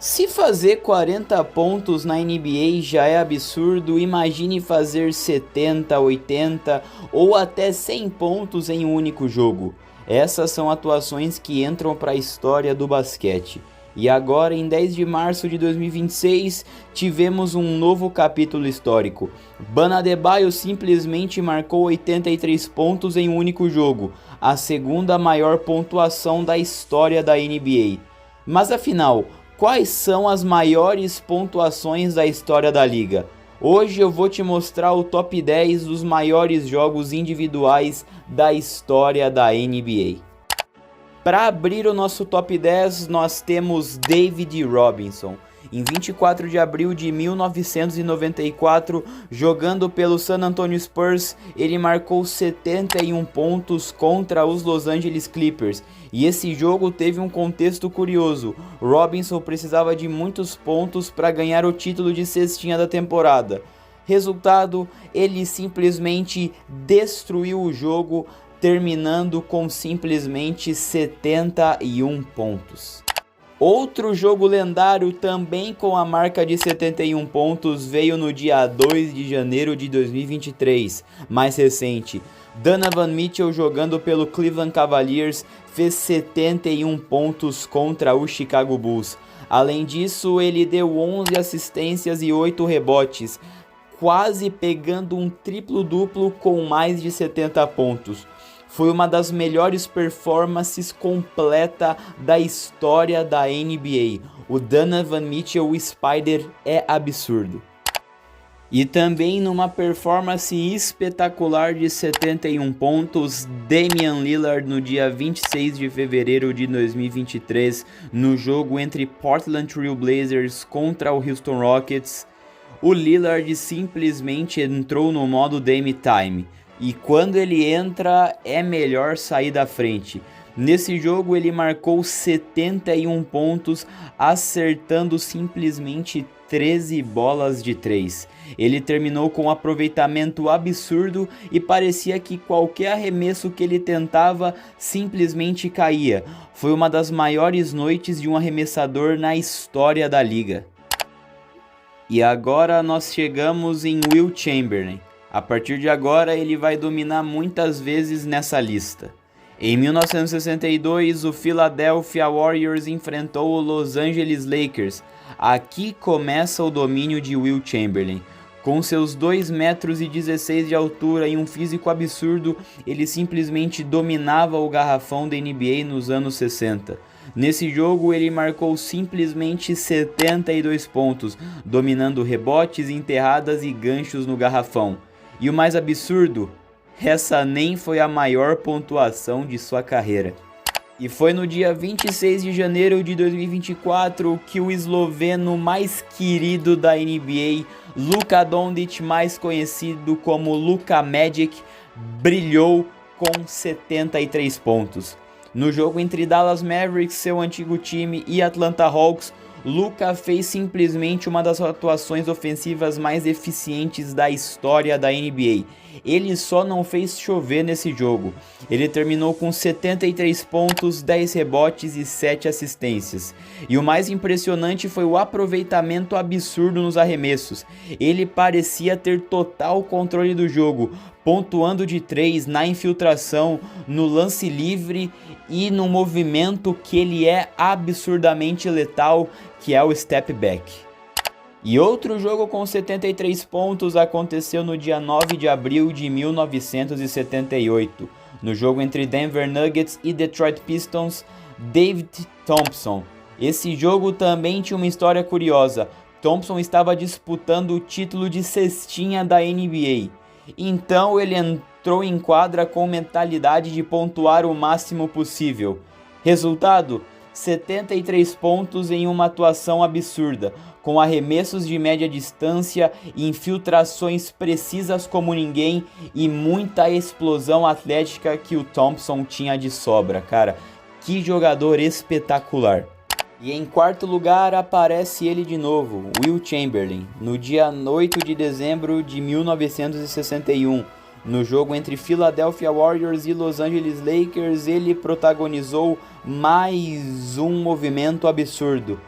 Se fazer 40 pontos na NBA já é absurdo, imagine fazer 70, 80 ou até 100 pontos em um único jogo. Essas são atuações que entram para a história do basquete. E agora, em 10 de março de 2026, tivemos um novo capítulo histórico. Bam Adebayo simplesmente marcou 83 pontos em um único jogo, a segunda maior pontuação da história da NBA. Mas afinal, quais são as maiores pontuações da história da liga? Hoje eu vou te mostrar o top 10 dos maiores jogos individuais da história da NBA. Para abrir o nosso top 10, nós temos David Robinson. Em 24 de abril de 1994, jogando pelo San Antonio Spurs, ele marcou 71 pontos contra os Los Angeles Clippers. E esse jogo teve um contexto curioso. Robinson precisava de muitos pontos para ganhar o título de cestinha da temporada. Resultado, ele simplesmente destruiu o jogo, terminando com simplesmente 71 pontos. Outro jogo lendário também com a marca de 71 pontos veio no dia 2 de janeiro de 2023, mais recente. Donovan Mitchell, jogando pelo Cleveland Cavaliers, fez 71 pontos contra o Chicago Bulls. Além disso, ele deu 11 assistências e 8 rebotes, quase pegando um triplo-duplo com mais de 70 pontos. Foi uma das melhores performances completa da história da NBA. O Donovan Mitchell, o Spider, é absurdo. E também numa performance espetacular de 71 pontos, Damian Lillard no dia 26 de fevereiro de 2023, no jogo entre Portland Trail Blazers contra o Houston Rockets, o Lillard simplesmente entrou no modo Dame Time. E quando ele entra, é melhor sair da frente. Nesse jogo ele marcou 71 pontos, acertando simplesmente 13 bolas de 3. Ele terminou com um aproveitamento absurdo e parecia que qualquer arremesso que ele tentava simplesmente caía. Foi uma das maiores noites de um arremessador na história da liga. E agora nós chegamos em Wilt Chamberlain. A partir de agora ele vai dominar muitas vezes nessa lista. Em 1962, o Philadelphia Warriors enfrentou o Los Angeles Lakers. Aqui começa o domínio de Wilt Chamberlain. Com seus 2,16 metros de altura e um físico absurdo, ele simplesmente dominava o garrafão da NBA nos anos 60. Nesse jogo ele marcou simplesmente 72 pontos, dominando rebotes, enterradas e ganchos no garrafão. E o mais absurdo, essa nem foi a maior pontuação de sua carreira. E foi no dia 26 de janeiro de 2024 que o esloveno mais querido da NBA, Luka Doncic, mais conhecido como Luka Magic, brilhou com 73 pontos. No jogo entre Dallas Mavericks, seu antigo time, e Atlanta Hawks, Luka fez simplesmente uma das atuações ofensivas mais eficientes da história da NBA. Ele só não fez chover nesse jogo. Ele terminou com 73 pontos, 10 rebotes e 7 assistências. E o mais impressionante foi o aproveitamento absurdo nos arremessos. Ele parecia ter total controle do jogo, pontuando de 3 na infiltração, no lance livre e no movimento que ele é absurdamente letal, que é o step back. E outro jogo com 73 pontos aconteceu no dia 9 de abril de 1978. No jogo entre Denver Nuggets e Detroit Pistons, David Thompson. Esse jogo também tinha uma história curiosa. Thompson estava disputando o título de cestinha da NBA. Então ele entrou em quadra com mentalidade de pontuar o máximo possível. Resultado? 73 pontos em uma atuação absurda, com arremessos de média distância, infiltrações precisas como ninguém e muita explosão atlética que o Thompson tinha de sobra, cara. Que jogador espetacular! E em quarto lugar aparece ele de novo, Wilt Chamberlain, no dia 8 de dezembro de 1961. No jogo entre Philadelphia Warriors e Los Angeles Lakers, ele protagonizou mais um movimento absurdo.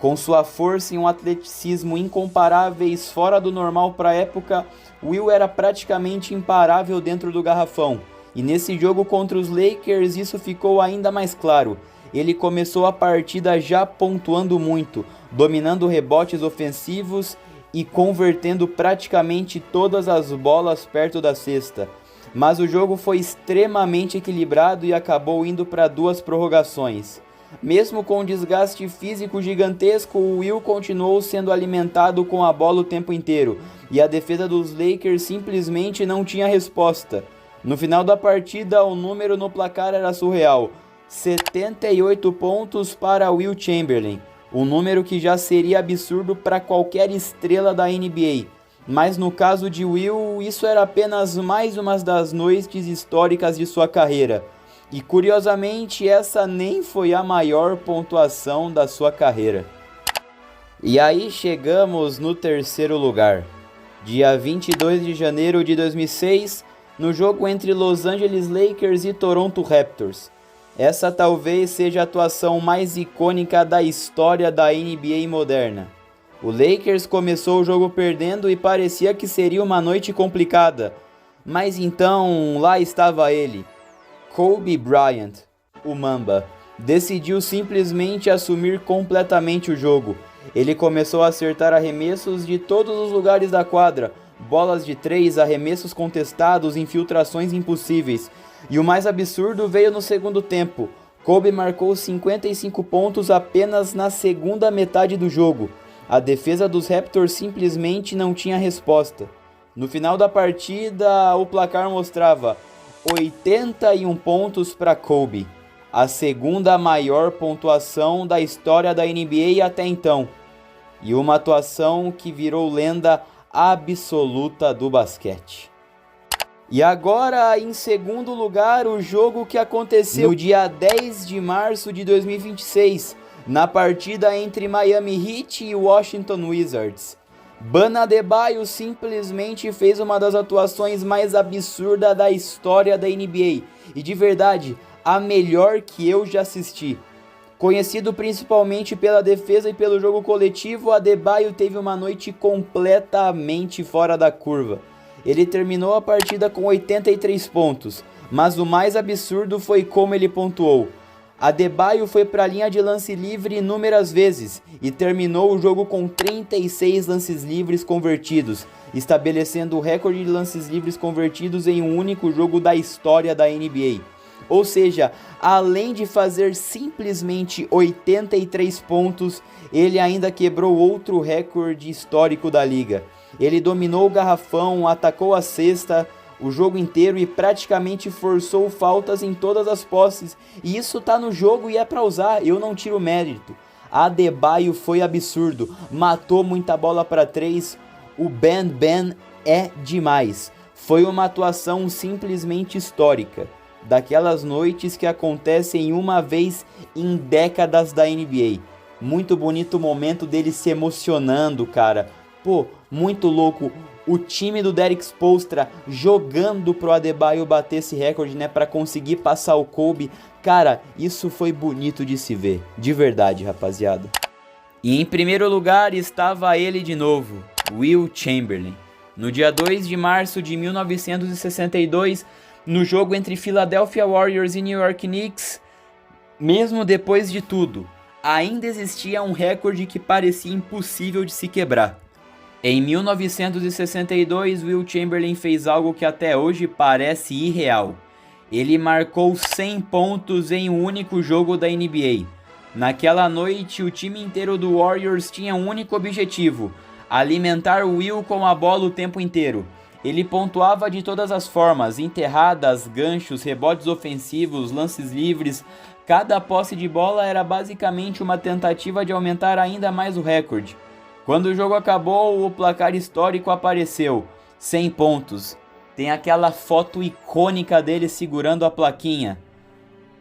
Com sua força e um atleticismo incomparáveis fora do normal para a época, Will era praticamente imparável dentro do garrafão. E nesse jogo contra os Lakers isso ficou ainda mais claro. Ele começou a partida já pontuando muito, dominando rebotes ofensivos e convertendo praticamente todas as bolas perto da cesta. Mas o jogo foi extremamente equilibrado e acabou indo para 2 prorrogações. Mesmo com um desgaste físico gigantesco, o Will continuou sendo alimentado com a bola o tempo inteiro, e a defesa dos Lakers simplesmente não tinha resposta. No final da partida, o número no placar era surreal: 78 pontos para Will Chamberlain, um número que já seria absurdo para qualquer estrela da NBA. Mas no caso de Will, isso era apenas mais uma das noites históricas de sua carreira. E curiosamente, essa nem foi a maior pontuação da sua carreira. E aí chegamos no terceiro lugar. Dia 22 de janeiro de 2006, no jogo entre Los Angeles Lakers e Toronto Raptors. Essa talvez seja a atuação mais icônica da história da NBA moderna. O Lakers começou o jogo perdendo e parecia que seria uma noite complicada. Mas então, lá estava ele. Kobe Bryant, o Mamba, decidiu simplesmente assumir completamente o jogo. Ele começou a acertar arremessos de todos os lugares da quadra, bolas de 3, arremessos contestados, infiltrações impossíveis. E o mais absurdo veio no segundo tempo. Kobe marcou 55 pontos apenas na segunda metade do jogo. A defesa dos Raptors simplesmente não tinha resposta. No final da partida, o placar mostrava 81 pontos para Kobe, a segunda maior pontuação da história da NBA até então, e uma atuação que virou lenda absoluta do basquete. E agora, em segundo lugar, o jogo que aconteceu no dia 10 de março de 2026, na partida entre Miami Heat e Washington Wizards. Bam Adebayo simplesmente fez uma das atuações mais absurdas da história da NBA, e de verdade, a melhor que eu já assisti. Conhecido principalmente pela defesa e pelo jogo coletivo, Adebayo teve uma noite completamente fora da curva. Ele terminou a partida com 83 pontos, mas o mais absurdo foi como ele pontuou. Adebayo foi para a linha de lance livre inúmeras vezes e terminou o jogo com 36 lances livres convertidos, estabelecendo o recorde de lances livres convertidos em um único jogo da história da NBA. Ou seja, além de fazer simplesmente 83 pontos, ele ainda quebrou outro recorde histórico da liga. Ele dominou o garrafão, atacou a cesta o jogo inteiro e praticamente forçou faltas em todas as posses. E isso tá no jogo e é pra usar, eu não tiro mérito. Adebayo foi absurdo, matou muita bola para 3, o Bam é demais. Foi uma atuação simplesmente histórica, daquelas noites que acontecem uma vez em décadas da NBA. Muito bonito o momento dele se emocionando, cara. Pô, muito louco. O time do Derek Spoelstra jogando pro Adebayo bater esse recorde, né, para conseguir passar o Kobe. Cara, isso foi bonito de se ver, de verdade, rapaziada. E em primeiro lugar estava ele de novo, Will Chamberlain. No dia 2 de março de 1962, no jogo entre Philadelphia Warriors e New York Knicks, mesmo depois de tudo, ainda existia um recorde que parecia impossível de se quebrar. Em 1962, Will Chamberlain fez algo que até hoje parece irreal. Ele marcou 100 pontos em um único jogo da NBA. Naquela noite, o time inteiro do Warriors tinha um único objetivo: alimentar Will com a bola o tempo inteiro. Ele pontuava de todas as formas: enterradas, ganchos, rebotes ofensivos, lances livres. Cada posse de bola era basicamente uma tentativa de aumentar ainda mais o recorde. Quando o jogo acabou, o placar histórico apareceu: 100 pontos. Tem aquela foto icônica dele segurando a plaquinha.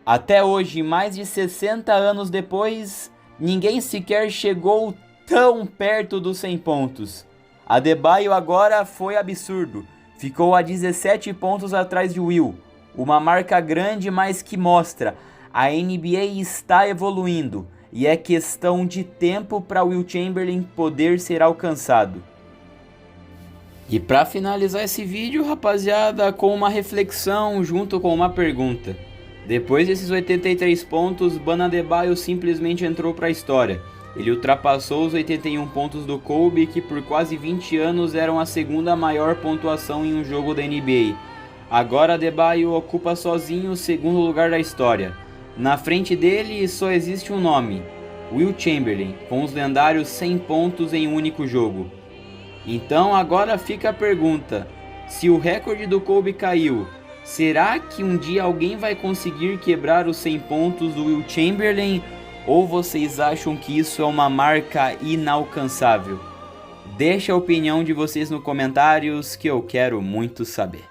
Até hoje, mais de 60 anos depois, ninguém sequer chegou tão perto dos 100 pontos. Adebayo agora foi absurdo. Ficou a 17 pontos atrás de Will. Uma marca grande, mas que mostra: a NBA está evoluindo. e é questão de tempo para Wilt Chamberlain poder ser alcançado. E para finalizar esse vídeo, rapaziada, com uma reflexão junto com uma pergunta. Depois desses 83 pontos, Bam Adebayo simplesmente entrou para a história. Ele ultrapassou os 81 pontos do Kobe, que por quase 20 anos eram a segunda maior pontuação em um jogo da NBA. Agora Adebayo ocupa sozinho o segundo lugar da história. Na frente dele só existe um nome: Wilt Chamberlain, com os lendários 100 pontos em um único jogo. Então agora fica a pergunta: se o recorde do Kobe caiu, será que um dia alguém vai conseguir quebrar os 100 pontos do Wilt Chamberlain? Ou vocês acham que isso é uma marca inalcançável? Deixa a opinião de vocês nos comentários que eu quero muito saber.